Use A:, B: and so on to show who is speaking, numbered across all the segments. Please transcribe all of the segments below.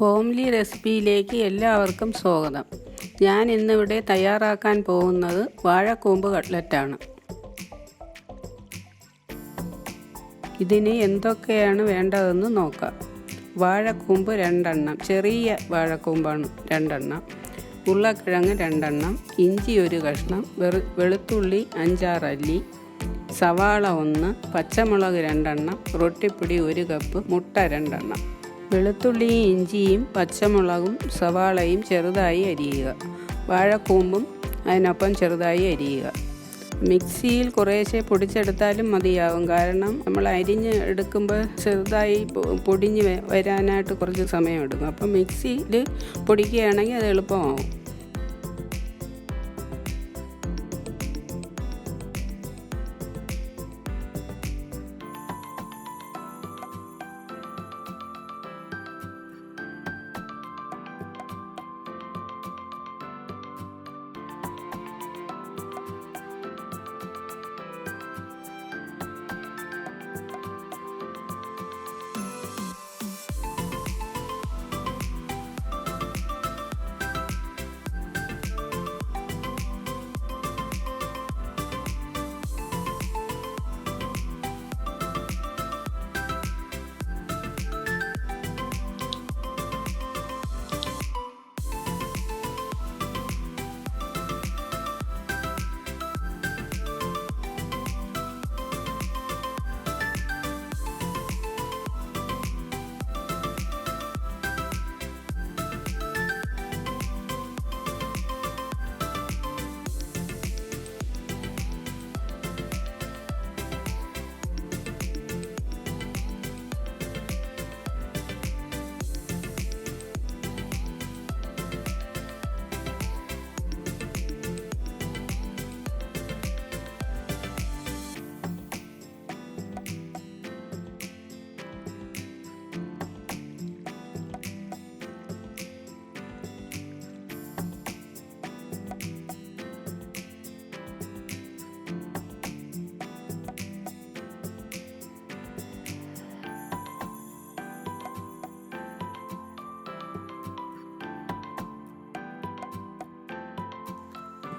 A: Homely റെസിപ്പിയിലേക്ക് എല്ലാവർക്കും സ്വാഗതം. ഞാൻ ഇന്നിവിടെ തയ്യാറാക്കാൻ പോകുന്നത് വാഴക്കൂമ്പ് കട്ട്ലറ്റാണ്. ഇതിന് എന്തൊക്കെയാണ് വേണ്ടതെന്ന് നോക്കാം. വാഴക്കൂമ്പ് 2 എണ്ണം, ചെറിയ വാഴക്കൂമ്പാണ് 2 എണ്ണം, ഉരുളക്കിഴങ്ങ് 2 എണ്ണം, ഇഞ്ചി 1 കഷ്ണം, വെളുത്തുള്ളി 5-6 അല്ലി, സവാള 1, പച്ചമുളക് 2 എണ്ണം, റൊട്ടിപ്പൊടി 1 കപ്പ്, മുട്ട 2 എണ്ണം. വെളുത്തുള്ളിയും ഇഞ്ചിയും പച്ചമുളകും സവാളയും ചെറുതായി അരിയുക. വാഴക്കൂമ്പും അതിനൊപ്പം ചെറുതായി അരിയുക. മിക്സിയിൽ കുറേശ്ശെ പൊടിച്ചെടുത്താലും മതിയാവും, കാരണം നമ്മൾ അരിഞ്ഞ് എടുക്കുമ്പോൾ ചെറുതായി പൊടിഞ്ഞ് വരാനായിട്ട് കുറച്ച് സമയമെടുക്കും. അപ്പം മിക്സിയിൽ പൊടിക്കുകയാണെങ്കിൽ അത് എളുപ്പമാവും.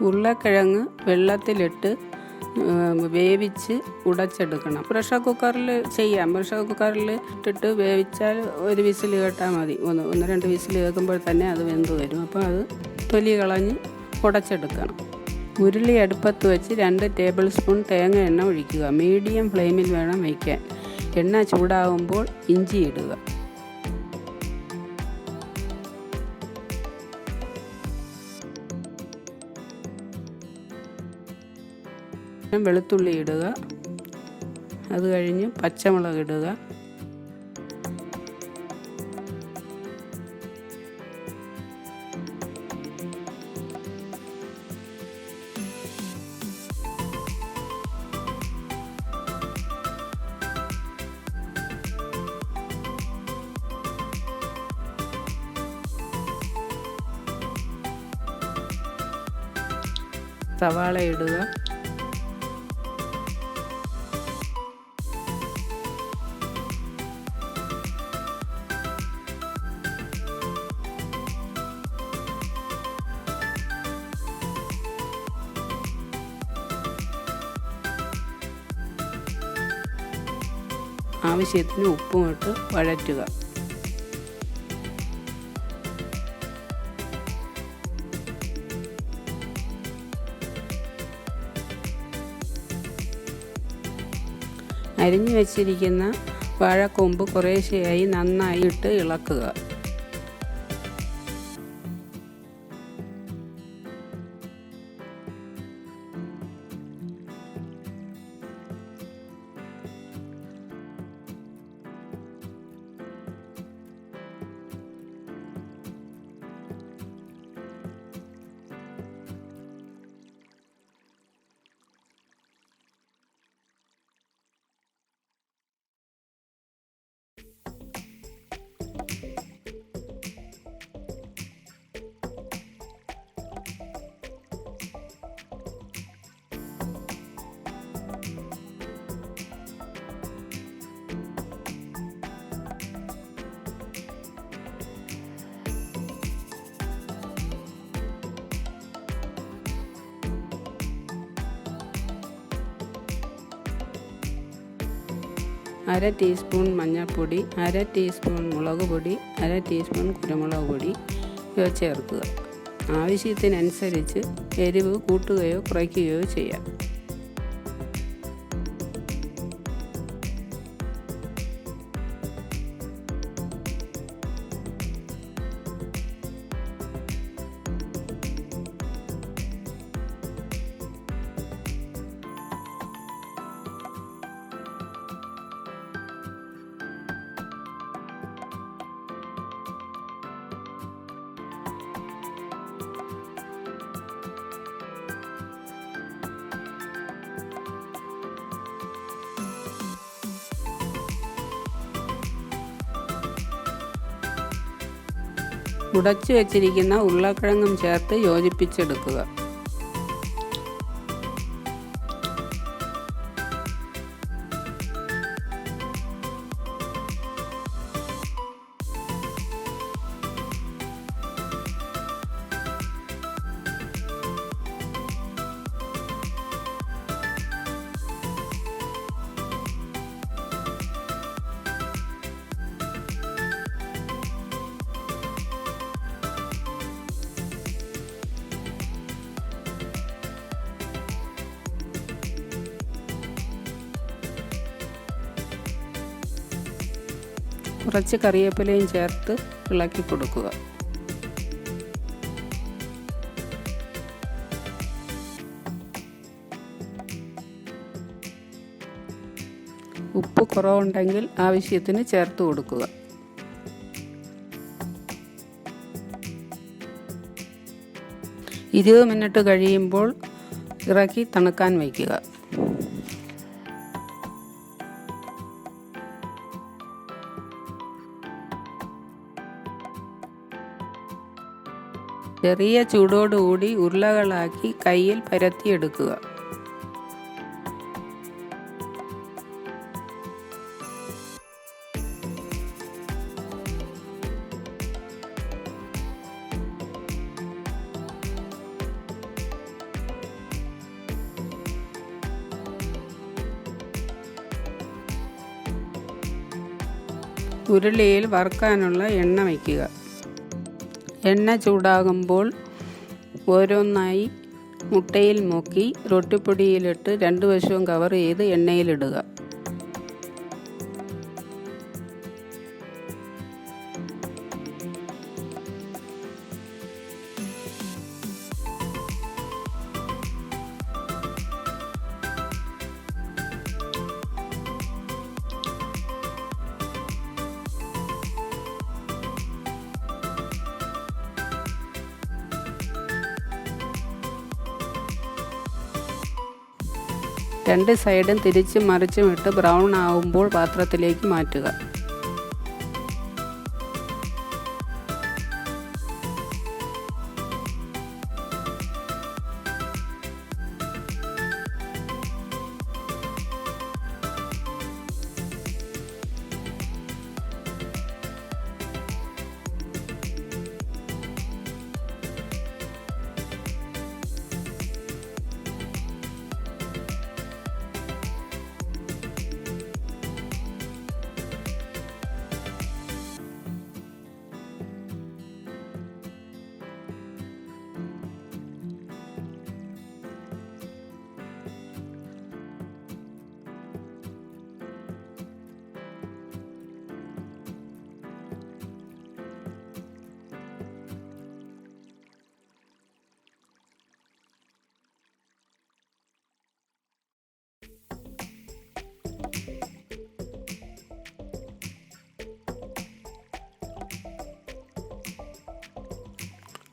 A: ഉരുളക്കിഴങ്ങ് വെള്ളത്തിലിട്ട് വേവിച്ച് ഉടച്ചെടുക്കണം. പ്രഷർ കുക്കറിൽ ചെയ്യാം. പ്രഷർ കുക്കറിൽ ഇട്ടിട്ട് വേവിച്ചാൽ 1 വിസിൽ കേട്ടാൽ മതി. 1-2 വിസിൽ കേൾക്കുമ്പോൾ തന്നെ അത് വെന്ത് വരും. അപ്പോൾ അത് തൊലി കളഞ്ഞ് ഉടച്ചെടുക്കണം. ഉരുളി അടുപ്പത്ത് വെച്ച് 2 ടേബിൾ സ്പൂൺ തേങ്ങ എണ്ണ ഒഴിക്കുക. മീഡിയം ഫ്ലെയിമിൽ വേണം വയ്ക്കാൻ. എണ്ണ ചൂടാകുമ്പോൾ ഇഞ്ചി ഇടുക. വെളുത്തുള്ളി ഇടുക. അത് കഴിഞ്ഞ് പച്ചമുളക് ഇടുക. സവാള ഇടുക. ആവശ്യത്തിന് ഉപ്പും ഇട്ട് വഴറ്റുക. അരിഞ്ഞു വച്ചിരിക്കുന്ന വാഴക്കൂമ്പ് കുറേശ്ശെയായി നന്നായി ഇട്ട് ഇളക്കുക. 1/2 ടീസ്പൂൺ മഞ്ഞൾപ്പൊടി, 1/2 ടീസ്പൂൺ മുളക് പൊടി, 1/2 ടീസ്പൂൺ കുരുമുളക് പൊടി ഇവ ചേർക്കുക. ആവശ്യത്തിനനുസരിച്ച് എരിവ് കൂട്ടുകയോ കുറയ്ക്കുകയോ ചെയ്യാം. ഉടച്ചു വെച്ചിരിക്കുന്ന ഉരുളക്കിഴങ്ങും ചേർത്ത് യോജിപ്പിച്ചെടുക്കുക. കുറച്ച് കറിവേപ്പിലയും ചേർത്ത് ഇളക്കി കൊടുക്കുക. ഉപ്പ് കുറവുണ്ടെങ്കിൽ ആവശ്യത്തിന് ചേർത്ത് കൊടുക്കുക. ഇരുപത് മിനിറ്റ് കഴിയുമ്പോൾ ഇറക്കി തണുക്കാൻ വയ്ക്കുക. ചെറിയ ചൂടോടുകൂടി ഉരുളകളാക്കി കയ്യിൽ പരത്തിയെടുക്കുക. ഉരുളിയിൽ വറുക്കാനുള്ള എണ്ണ വയ്ക്കുക. എണ്ണ ചൂടാകുമ്പോൾ ഓരോന്നായി മുട്ടയിൽ മുക്കി റൊട്ടിപ്പൊടിയിലിട്ട് 2 വശവും കവർ ചെയ്ത് എണ്ണയിലിടുക. രണ്ട് സൈഡും തിരിച്ചും മറിച്ചും ഇട്ട് ബ്രൗൺ ആവുമ്പോൾ പാത്രത്തിലേക്ക് മാറ്റുക.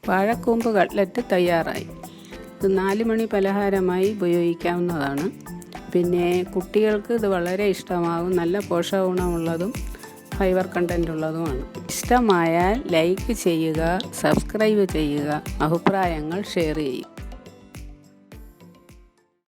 A: വാഴക്കൂമ്പ് കട്ട്ലറ്റ് തയ്യാറായി. ഇത് 4 മണി പലഹാരമായി ഉപയോഗിക്കാവുന്നതാണ്. പിന്നെ കുട്ടികൾക്ക് ഇത് വളരെ ഇഷ്ടമാകും. നല്ല പോഷകഗുണമുള്ളതും ഫൈബർ കണ്ടൻ്റ് ഉള്ളതുമാണ്. ഇഷ്ടമായാൽ ലൈക്ക് ചെയ്യുക, സബ്സ്ക്രൈബ് ചെയ്യുക, അഭിപ്രായങ്ങൾ ഷെയർ ചെയ്യുക.